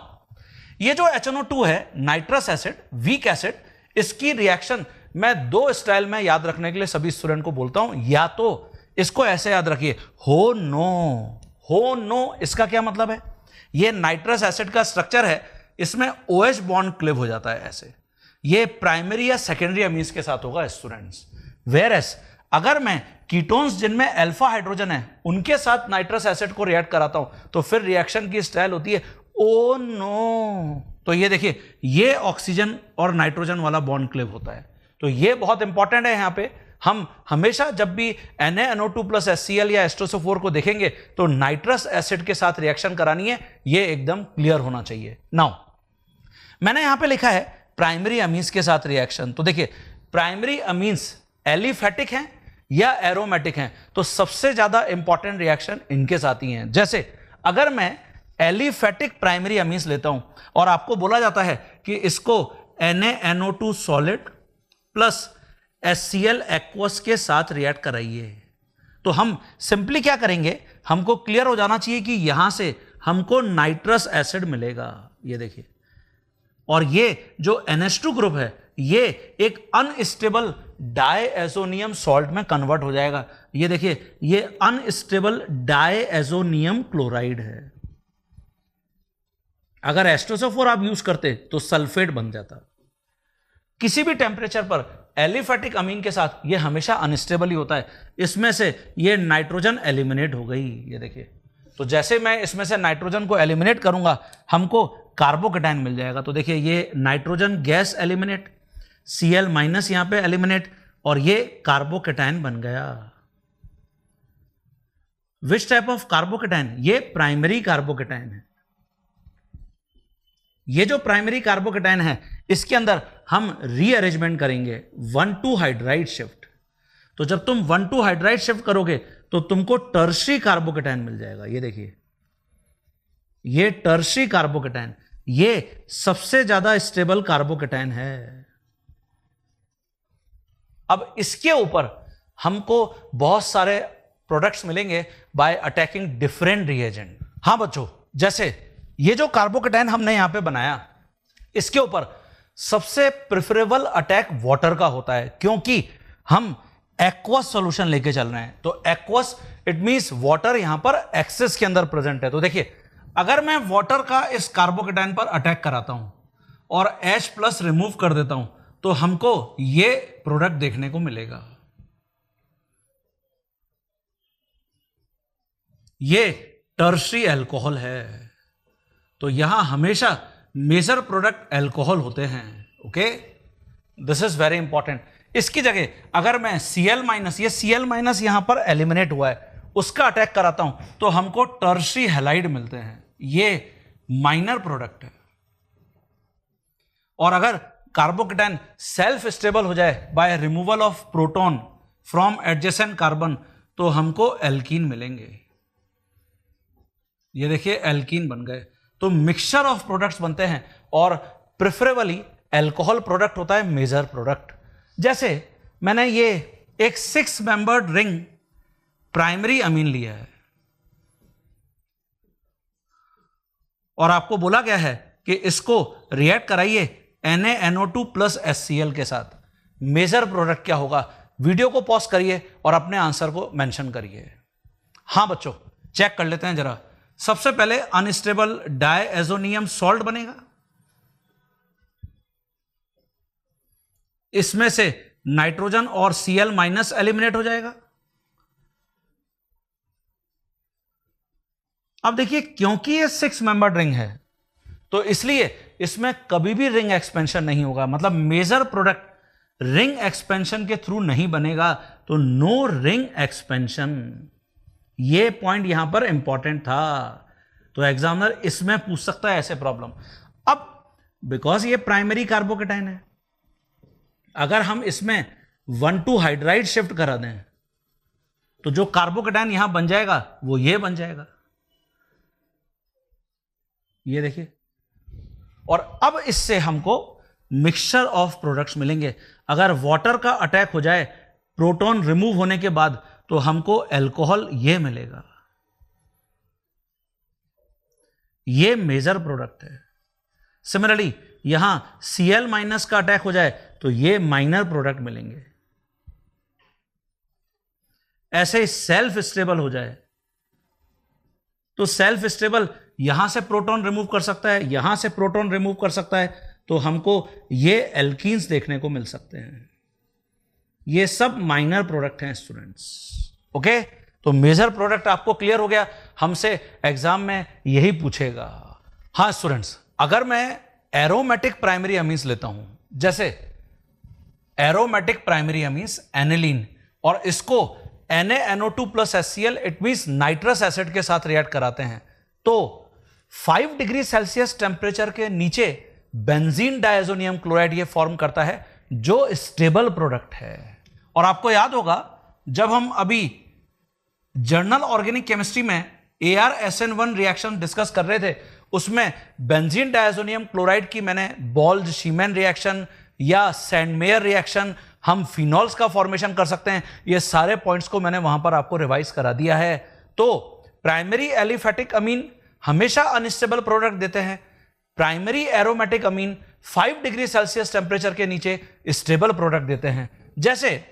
ये जो HNO2 है नाइट्रस एसिड, वीक एसिड, इसकी रिएक्शन मैं दो स्टाइल में याद रखने के लिए सभी स्टूडेंट को बोलता हूं, या तो इसको ऐसे याद रखिए, हो नो इसका क्या मतलब है? ये नाइट्रस एसिड का स्ट्रक्चर है, इसमें OH बॉन्ड क्लिव हो जाता है ऐसे। ये प्राइमरी या सेकेंडरी अमीन्स के साथ होगा स्टूडेंट्स। वेयरएस अगर मैं कीटोन्स जिनमें अल्फा हाइड्रोजन है उनके साथ नाइट्रस एसिड को रिएक्ट कराता हूं तो फिर रिएक्शन की स्टाइल होती है ओ नो। तो ये देखिए, ये ऑक्सीजन और नाइट्रोजन वाला बॉन्ड क्लिव होता है। तो ये बहुत इंपॉर्टेंट है। यहां पे हम हमेशा जब भी NaNO2 प्लस HCl या H2SO4 को देखेंगे तो नाइट्रस एसिड के साथ रिएक्शन करानी है, ये एकदम क्लियर होना चाहिए। नाउ मैंने यहां पे लिखा है प्राइमरी अमीन्स के साथ रिएक्शन। तो देखिए, प्राइमरी अमीन्स एलिफेटिक हैं या एरोमेटिक हैं, तो सबसे ज्यादा इंपॉर्टेंट रिएक्शन इनके साथ ही हैं। जैसे अगर मैं एलिफेटिक प्राइमरी अमीन्स लेता हूं और आपको बोला जाता है कि इसको NaNO2 solid plus HCl aqueous के साथ रिएक्ट कराइए, तो हम सिंपली क्या करेंगे, हमको क्लियर हो जाना चाहिए कि यहां से हमको नाइट्रस एसिड मिलेगा, ये देखिए। और ये जो NH2 ग्रुप है ये एक अनस्टेबल डायएजोनियम सॉल्ट में कन्वर्ट हो जाएगा। ये देखिए, ये अनस्टेबल डायएजोनियम क्लोराइड है। अगर H2SO4 आप यूज करते तो सल्फेट बन जाता। किसी भी टेम्परेचर पर एलिफेटिक अमीन के साथ ये हमेशा अनस्टेबल ही होता है। इसमें से ये नाइट्रोजन एलिमिनेट हो गई, ये देखिए। तो जैसे मैं इसमें से नाइट्रोजन को एलिमिनेट करूंगा हमको कार्बोकेटाइन मिल जाएगा। तो देखिए, ये nitrogen gas eliminate, Cl minus यहां पे एलिमिनेट, और ये कार्बोकेटाइन बन गया। Which type of carbocation? ये प्राइमरी कार्बोकेटाइन है। ये जो प्राइमरी कार्बोकेटाइन है इसके अंदर हम रीअरेंजमेंट करेंगे 1,2 हाइड्राइड शिफ्ट। तो जब तुम 1,2 हाइड्राइड शिफ्ट करोगे तो तुमको टर्शरी कार्बोकेटाइन मिल जाएगा। ये देखिए, ये टर्शरी कार्बोकेटाइन, ये सबसे ज्यादा स्टेबल कार्बोकेटाइन है। अब इसके ऊपर हमको बहुत सारे प्रोडक्ट्स मिलेंगे बाय अटैकिंग डिफरेंट रिएजेंट। हां बच्चों, जैसे ये जो कार्बोकेटाइन हमने यहां पे बनाया, इसके ऊपर सबसे प्रेफरेबल अटैक वाटर का होता है, क्योंकि हम एक्वस सॉल्यूशन लेके चल रहे हैं। तो एक्वस इट मींस वाटर यहां पर एक्सेस के अंदर प्रेजेंट है। तो देखिए, अगर मैं वाटर का इस कार्बोकेटाइन पर अटैक कराता हूं और H+ रिमूव कर देता हूं तो हमको ये प्रोडक्ट देखने को मिलेगा। ये टर्शरी अल्कोहल है। तो यहां हमेशा मेजर प्रोडक्ट अल्कोहल होते हैं। Okay, this is very important. इसकी जगह अगर मैं Cl-, ये Cl- यहां पर एलिमिनेट हुआ है, उसका अटैक कराता हूं तो हमको टर्शरी हैलाइड मिलते हैं। ये माइनर प्रोडक्ट है। और अगर कार्बोकेटाइन सेल्फ स्टेबल हो जाए by removal of proton from adjacent carbon तो हमको एल्कीन मिलेंगे। ये देखिए, एल्कीन बन गए। तो मिक्सचर ऑफ प्रोडक्ट्स बनते हैं और प्रेफरेबली अल्कोहल प्रोडक्ट होता है मेजर प्रोडक्ट। जैसे मैंने ये एक 6 मेंबर्ड रिंग प्राइमरी अमीन लिया है और आपको बोला गया है कि इसको रिएक्ट कराइए NaNO2 प्लस HCl के साथ। मेजर प्रोडक्ट क्या होगा? वीडियो को पॉज करिए और अपने आंसर को मेंशन करिए। हां बच्चों, चेक कर लेते हैं जरा। सबसे पहले अनस्टेबल डायएजोनियम सॉल्ट बनेगा, इसमें से नाइट्रोजन और Cl- एलिमिनेट हो जाएगा। अब देखिए, क्योंकि ये 6 मेंबर्ड रिंग है तो इसलिए इसमें कभी भी रिंग एक्सपेंशन नहीं होगा, मतलब मेजर प्रोडक्ट रिंग एक्सपेंशन के थ्रू नहीं बनेगा। तो नो रिंग एक्सपेंशन, ये पॉइंट यहां पर इंपॉर्टेंट था। तो एग्जामिनर इसमें पूछ सकता है ऐसे प्रॉब्लम। अब बिकॉज ये प्राइमरी कार्बोकेटाइन है, अगर हम इसमें 1,2 हाइड्राइड शिफ्ट करा दें तो जो कार्बोकेटाइन यहां बन जाएगा वो ये बन जाएगा। ये देखिए, और अब इससे हमको मिक्सचर ऑफ प्रोडक्ट्स मिलेंगे। अगर वाटर का अटैक हो जाए प्रोटॉन रिमूव होने के बाद तो हमको अल्कोहल ये मिलेगा। ये मेजर प्रोडक्ट है। सिमिलरली यहां Cl- का अटैक हो जाए तो ये माइनर प्रोडक्ट मिलेंगे। ऐसे ही सेल्फ स्टेबल हो जाए, तो सेल्फ स्टेबल यहां से प्रोटॉन रिमूव कर सकता है, यहां से प्रोटॉन रिमूव कर सकता है, तो हमको ये एल्कीन्स देखने को मिल सकते हैं। ये सब माइनर प्रोडक्ट हैं स्टूडेंट्स। ओके, तो मेजर प्रोडक्ट आपको क्लियर हो गया, हमसे एग्जाम में यही पूछेगा। हाँ स्टूडेंट्स, अगर मैं एरोमेटिक प्राइमरी अमीन्स लेता हूं, जैसे एरोमेटिक प्राइमरी अमीन्स एनिलीन, और इसको NaNO2 plus HCl it means nitrous acid के साथ रिएक्ट कराते हैं, तो 5 डिग्री सेल्सियस टेम्परेचर के नीचे बेंजीन डायजोनियम क्लोराइड ये फॉर्म करता है, जो स्टेबल प्रोडक्ट है। और आपको याद होगा जब हम अभी जर्नल ऑर्गेनिक केमिस्ट्री में ArSN1 रिएक्शन डिस्कस कर रहे थे, उसमें बेंजीन डायजोनियम क्लोराइड की मैंने बॉल्ज शीमैन रिएक्शन या सैंडमेयर रिएक्शन, हम फिनॉल्स का फॉर्मेशन कर सकते हैं, ये सारे पॉइंट्स को मैंने वहां पर आपको रिवाइज करा दिया है। तो प्राइमरी एलिफेटिक अमीन हमेशा अनस्टेबल प्रोडक्ट देते हैं, प्राइमरी एरोमेटिक अमीन 5 डिग्री सेल्सियस टेम्परेचर के नीचे स्टेबल प्रोडक्ट देते हैं। जैसे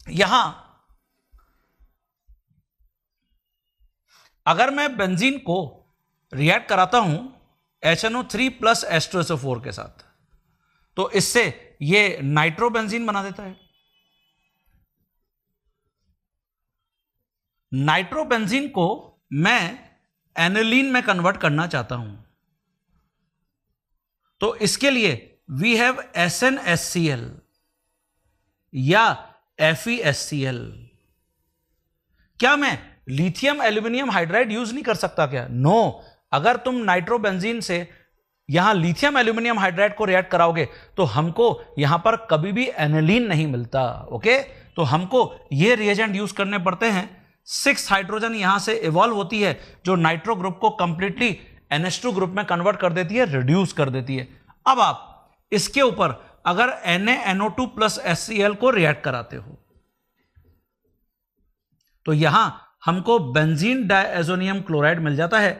यहां अगर मैं बेंजीन को रिएक्ट कराता हूं HNO3 प्लस H2SO4 के साथ, तो इससे ये नाइट्रोबेंजीन बना देता है। नाइट्रोबेंजीन को मैं एनिलीन में कन्वर्ट करना चाहता हूं, तो इसके लिए वी हैव SnHCl या FeSCl। क्या मैं लिथियम एल्यूमिनियम हाइड्राइड यूज नहीं कर सकता क्या? नो, अगर तुम नाइट्रोबेंजीन से यहां लिथियम एल्यूमिनियम हाइड्राइड को रिएक्ट कराओगे तो हमको यहां पर कभी भी एनिलीन नहीं मिलता। ओके, तो हमको ये रिएजेंट यूज करने पड़ते हैं। 6 हाइड्रोजन यहां से इवॉल्व होती है जो नाइट्रो ग्रुप को कंप्लीटली NH2 ग्रुप में कन्वर्ट कर देती है, रिड्यूस कर देती है। अब आप इसके ऊपर अगर NaNO2 प्लस HCl को रिएक्ट कराते हो तो यहां हमको बेंजीन डायजोनियम क्लोराइड मिल जाता है।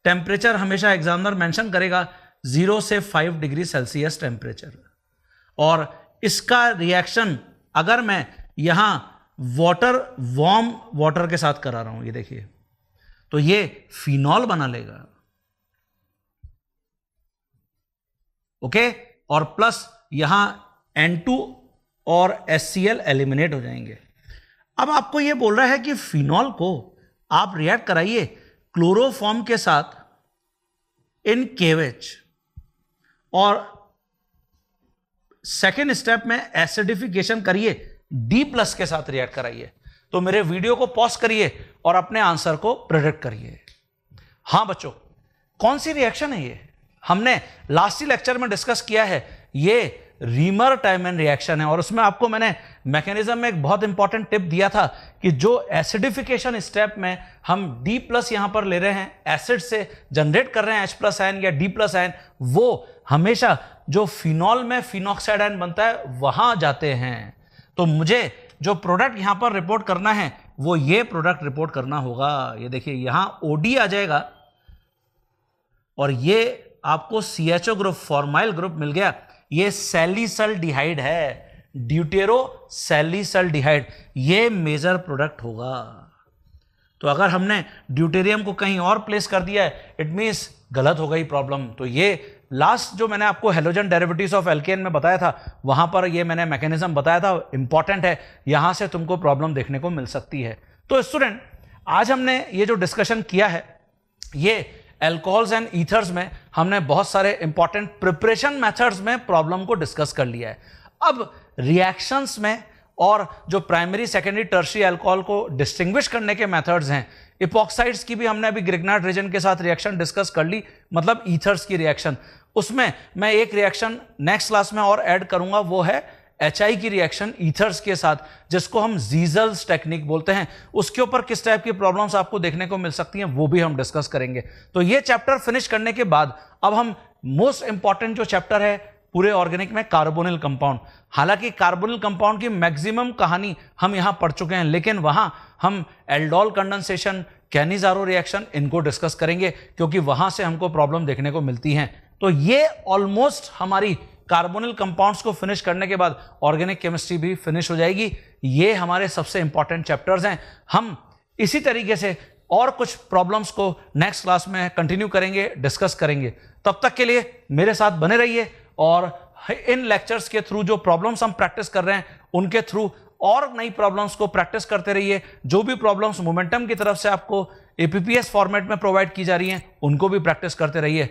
टेम्परेचर हमेशा एग्जामिनर मेंशन करेगा 0 से 5 डिग्री सेल्सियस टेम्परेचर, और इसका रिएक्शन अगर मैं यहां वार्म वाटर के साथ करा रहा हूं, ये देखिए, तो ये फिनॉल बना लेगा। ओके, और प्लस यहां N2 और HCl एलिमिनेट हो जाएंगे। अब आपको यह बोल रहा है कि फिनॉल को आप रिएक्ट कराइए क्लोरोफॉर्म के साथ इन KOH, और सेकेंड स्टेप में एसिडिफिकेशन करिए, D+ के साथ रिएक्ट कराइए। तो मेरे वीडियो को पॉज करिए और अपने आंसर को प्रेडिक्ट करिए। हां बच्चों, कौन सी रिएक्शन है ये? हमने लास्ट ही लेक्चर में डिस्कस किया है, ये रीमर टाइमन रिएक्शन है, और उसमें आपको मैंने मैकेनिज्म में एक बहुत इंपॉर्टेंट टिप दिया था कि जो एसिडिफिकेशन स्टेप में हम D+ यहां पर ले रहे हैं, एसिड से जनरेट कर रहे हैं H+ आयन या D+ आयन, वो हमेशा जो फिनॉल में फिनॉक्साइड आयन बनता है वहां जाते हैं। तो मुझे जो प्रोडक्ट यहां पर रिपोर्ट करना है वो ये प्रोडक्ट रिपोर्ट करना होगा। ये देखिए, यहां OD आ जाएगा और ये आपको CHO ग्रुप, फॉर्माइल ग्रुप मिल गया। ये सैलिसल्डिहाइड है, ड्यूटेरो सैलिसल्डिहाइड, ये मेजर प्रोडक्ट होगा। तो अगर हमने ड्यूटेरियम को कहीं और प्लेस कर दिया है, इट मींस गलत हो गई प्रॉब्लम। तो ये लास्ट जो मैंने आपको हेलोजन डेरिवेटिव्स ऑफ एल्केन में बताया था, वहां पर ये मैंने मैकेनिज्म बताया था, इंपॉर्टेंट है, यहां से तुमको प्रॉब्लम देखने को मिल सकती है। तो स्टूडेंट, आज हमने ये जो डिस्कशन किया है, ये एल्कोहल्स एंड ईथर्स में हमने बहुत सारे इंपॉर्टेंट प्रिपरेशन मेथड्स में प्रॉब्लम को डिस्कस कर लिया है। अब रिएक्शंस में और जो प्राइमरी, सेकेंडरी, टर्शियरी अल्कोहल को डिस्टिंग्विश करने के मेथड्स हैं, इपॉक्साइड्स की भी हमने अभी ग्रिग्नार्ड रीजन के साथ रिएक्शन डिस्कस कर ली, मतलब ईथर्स की रिएक्शन। उसमें मैं एक रिएक्शन नेक्स्ट क्लास में और ऐड करूंगा, वो है HI की रिएक्शन ईथर्स के साथ, जिसको हम जीजल्स टेक्निक बोलते हैं। उसके ऊपर किस टाइप की प्रॉब्लम्स आपको देखने को मिल सकती हैं वो भी हम डिस्कस करेंगे। तो ये चैप्टर फिनिश करने के बाद अब हम मोस्ट इंपॉर्टेंट जो चैप्टर है पूरे ऑर्गेनिक में, कार्बोनिल कंपाउंड। हालांकि कार्बोनिल कंपाउंड की मैक्सिमम कहानी हम यहां पढ़ चुके हैं, लेकिन वहां हम एल्डोल कंडेंसेशन, कैनिजारो रिएक्शन, इनको डिस्कस करेंगे क्योंकि वहां से हमको प्रॉब्लम देखने को मिलती हैं। तो ये ऑलमोस्ट हमारी कार्बोनिल कंपाउंड्स को फिनिश करने के बाद ऑर्गेनिक केमिस्ट्री भी फिनिश हो जाएगी। ये हमारे सबसे इंपॉर्टेंट चैप्टर्स हैं। हम इसी तरीके से और कुछ प्रॉब्लम्स को नेक्स्ट क्लास में कंटिन्यू करेंगे, डिस्कस करेंगे। तब तक के लिए मेरे साथ बने रहिए और इन लेक्चर्स के थ्रू जो प्रॉब्लम्स हम प्रैक्टिस कर रहे हैं उनके थ्रू और नई प्रॉब्लम्स को प्रैक्टिस करते रहिए। जो भी प्रॉब्लम्स मोमेंटम की तरफ से आपको एपीपीएस फॉर्मेट में प्रोवाइड की जा रही हैं उनको भी प्रैक्टिस करते रहिए।